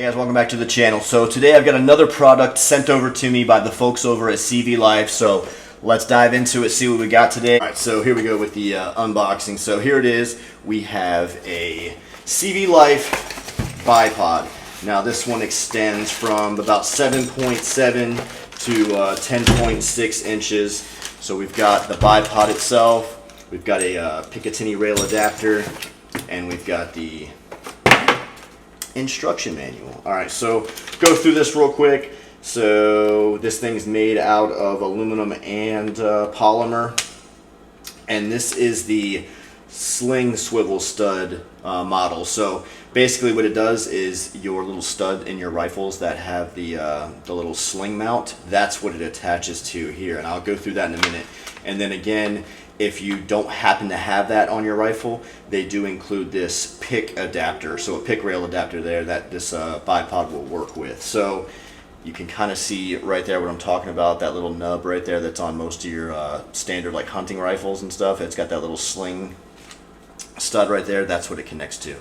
Guys, welcome back to the channel. So today I've got another product sent over to me by the folks over at CVLife. So let's dive into it, see what we got today. All right, so here we go with the unboxing. So here it is. We have a CVLife bipod. Now this one extends from about 7.7 to 10.6 inches. So we've got the bipod itself, we've got a Picatinny rail adapter, and we've got the instruction manual. All right, so go through this real quick. So this thing's made out of aluminum and polymer, and this is the sling swivel stud model. So basically what it does is your little stud in your rifles that have the little sling mount, that's what it attaches to here, and I'll go through that in a minute. And then again, if you don't happen to have that on your rifle, they do include this pick adapter, so a pick rail adapter there that this bipod will work with. So you can kind of see right there what I'm talking about, that little nub right there that's on most of your standard like hunting rifles and stuff. It's got that little sling stud right there. That's what it connects to.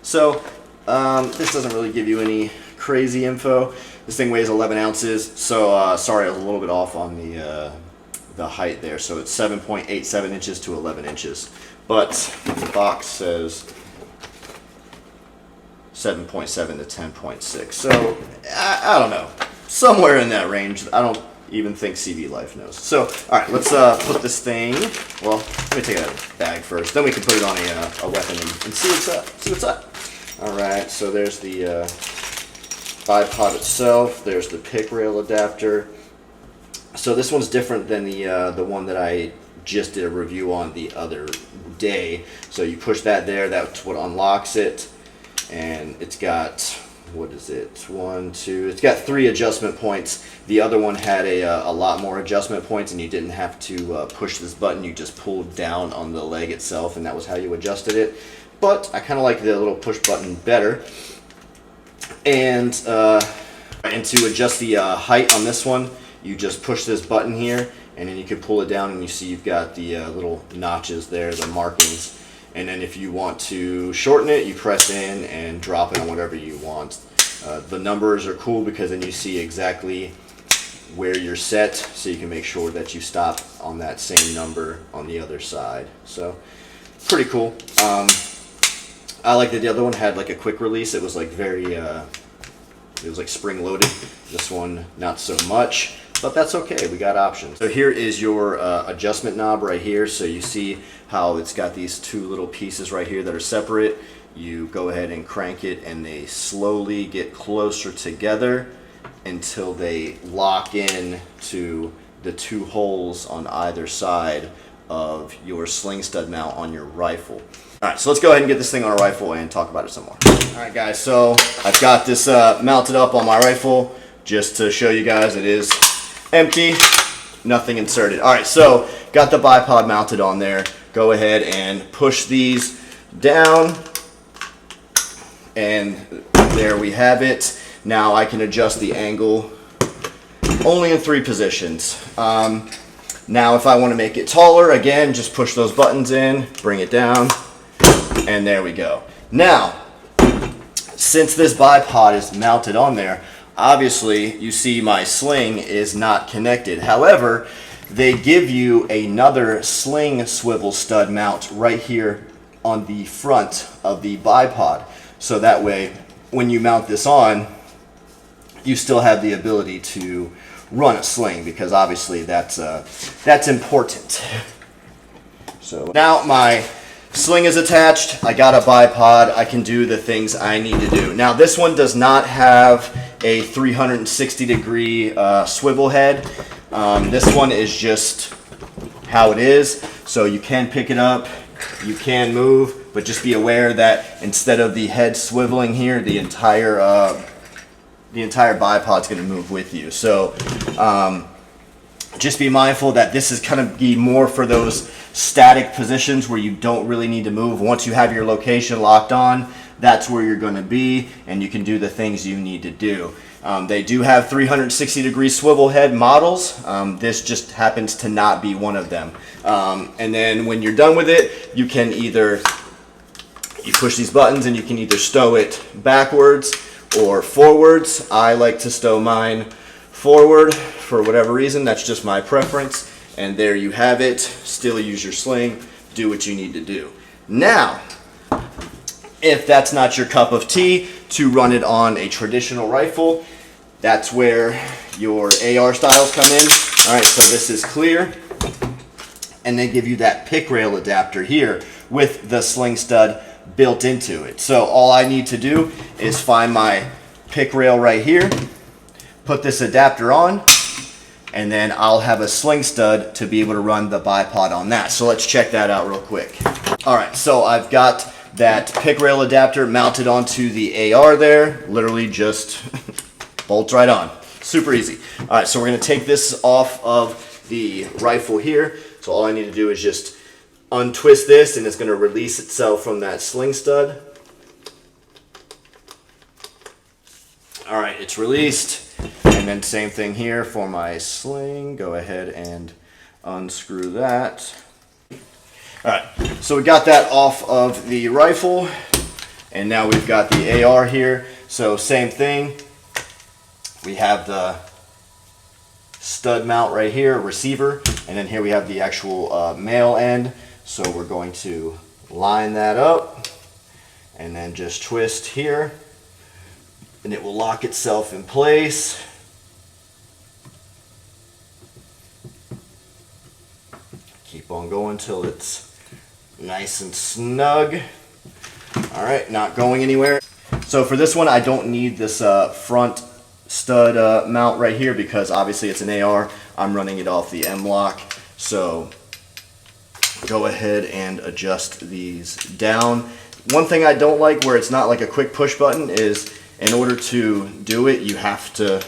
So this doesn't really give you any crazy info. This thing weighs 11 ounces, so sorry I was a little bit off on the height there. So it's 7.87 inches to 11 inches, but the box says 7.7 to 10.6. So I don't know, somewhere in that range. I don't even think CVLife knows. So all right, let's put this thing, well, let me take it out of the bag first, then we can put it on a weapon and see what's up. All right, so there's the bipod itself, there's the pick rail adapter. So this one's different than the one that I just did a review on the other day. So you push that there, that's what unlocks it, and it's got, what is it, it's got 3 adjustment points. The other one had a lot more adjustment points, and you didn't have to push this button, you just pulled down on the leg itself, and that was how you adjusted it. But I kind of like the little push button better. And to adjust the height on this one, you just push this button here, and then you can pull it down, and you see you've got the little notches there, the markings. And then if you want to shorten it, you press in and drop it on whatever you want. The numbers are cool because then you see exactly where you're set, so you can make sure that you stop on that same number on the other side. So pretty cool. I like that the other one had like a quick release. It was like very, it was like spring loaded. This one, not so much, but that's okay. We got options. So here is your adjustment knob right here. So you see how it's got these 2 little pieces right here that are separate. You go ahead and crank it, and they slowly get closer together until they lock in to the 2 holes on either side of your sling stud mount on your rifle. All right, so let's go ahead and get this thing on a rifle and talk about it some more. All right, guys, so I've got this mounted up on my rifle just to show you guys it is empty, nothing inserted. All right, so got the bipod mounted on there. Go ahead and push these down, and there we have it. Now I can adjust the angle only in 3 positions. Now if I want to make it taller, again, just push those buttons in, bring it down, and there we go. Now, since this bipod is mounted on there, obviously you see my sling is not connected. However, they give you another sling swivel stud mount right here on the front of the bipod. So that way, when you mount this on, you still have the ability to run a sling, because obviously that's important. So now my sling is attached, I got a bipod, I can do the things I need to do. Now this one does not have a 360-degree swivel head. This one is just how it is, so you can pick it up, you can move, but just be aware that instead of the head swiveling here, the entire bipod's going to move with you. So just be mindful that this is kind of be more for those static positions where you don't really need to move. Once you have your location locked on, that's where you're going to be, and you can do the things you need to do. They do have 360-degree swivel head models. This just happens to not be one of them. And then when you're done with it, you can either, you push these buttons and you can either stow it backwards, or forwards. I like to stow mine forward for whatever reason. That's just my preference. And there you have it. Still use your sling. Do what you need to do. Now, if that's not your cup of tea to run it on a traditional rifle, that's where your AR styles come in. All right, so this is clear. And they give you that pick rail adapter here with the sling stud built into it. So all I need to do is find my pick rail right here, put this adapter on, and then I'll have a sling stud to be able to run the bipod on that. So let's check that out real quick. All right, so I've got that pick rail adapter mounted onto the AR there. Literally just bolts right on. Super easy. All right, so we're gonna take this off of the rifle here. So all I need to do is just untwist this, and it's gonna release itself from that sling stud. All right, it's released. And then same thing here for my sling. Go ahead and unscrew that. All right, so we got that off of the rifle, and now we've got the AR here. So same thing. We have the stud mount right here, receiver, and then here we have the actual male end. So we're going to line that up and then just twist here, and it will lock itself in place. Keep on going till it's nice and snug. All right, not going anywhere. So for this one, I don't need this front stud mount right here because obviously it's an AR. I'm running it off the M-lock. So go ahead and adjust these down. One thing I don't like where it's not like a quick push button is in order to do it, you have to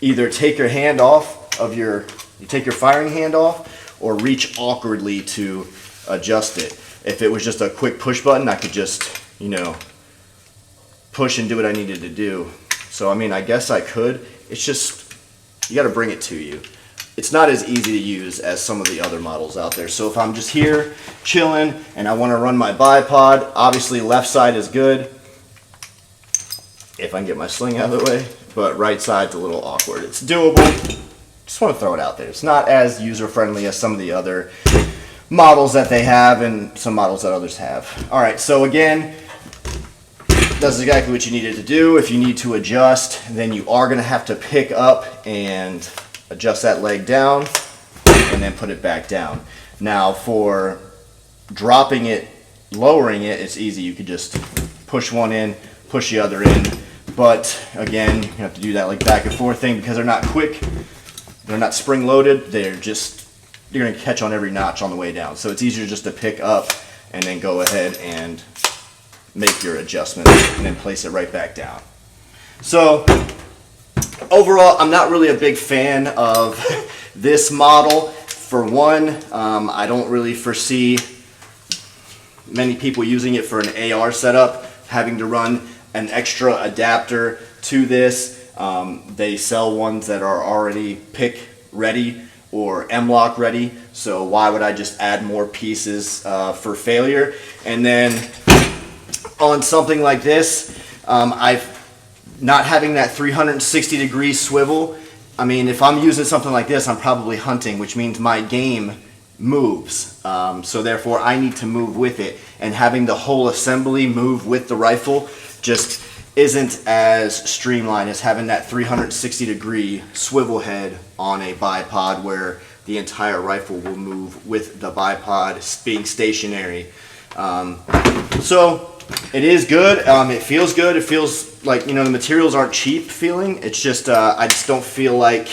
either take your hand off of you take your firing hand off or reach awkwardly to adjust it. If it was just a quick push button, I could just, you know, push and do what I needed to do. So, I mean, I guess I could. It's just, you got to bring it to you. It's not as easy to use as some of the other models out there. So if I'm just here chilling and I want to run my bipod, obviously left side is good if I can get my sling out of the way, but right side's a little awkward. It's doable. Just want to throw it out there. It's not as user-friendly as some of the other models that they have and some models that others have. All right, so again, that's exactly what you needed to do. If you need to adjust, then you are going to have to pick up and adjust that leg down and then put it back down. Now for dropping it, lowering it, it's easy. You could just push one in, push the other in. But again, you have to do that like back and forth thing because they're not quick. They're not spring loaded. They're just, you're going to catch on every notch on the way down. So it's easier just to pick up and then go ahead and make your adjustments and then place it right back down. So overall, I'm not really a big fan of this model. For one, I don't really foresee many people using it for an AR setup, having to run an extra adapter to this. They sell ones that are already pick ready or M-lock ready, so why would I just add more pieces for failure? And then on something like this, not having that 360-degree swivel, I mean, if I'm using something like this, I'm probably hunting, which means my game moves. So therefore, I need to move with it. And having the whole assembly move with the rifle just isn't as streamlined as having that 360-degree swivel head on a bipod where the entire rifle will move with the bipod being stationary. So it is good. It feels good. It feels like, you know, the materials aren't cheap feeling. It's just, I just don't feel like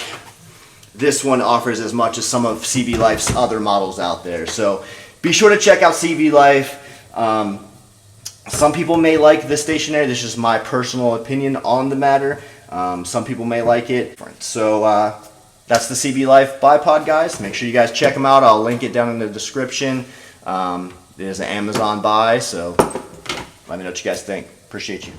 this one offers as much as some of CVLife's other models out there. So be sure to check out CVLife. Some people may like this stationary. This is just my personal opinion on the matter. Some people may like it. So that's the CVLife bipod, guys. Make sure you guys check them out. I'll link it down in the description. There's an Amazon buy, so let me know what you guys think. Appreciate you.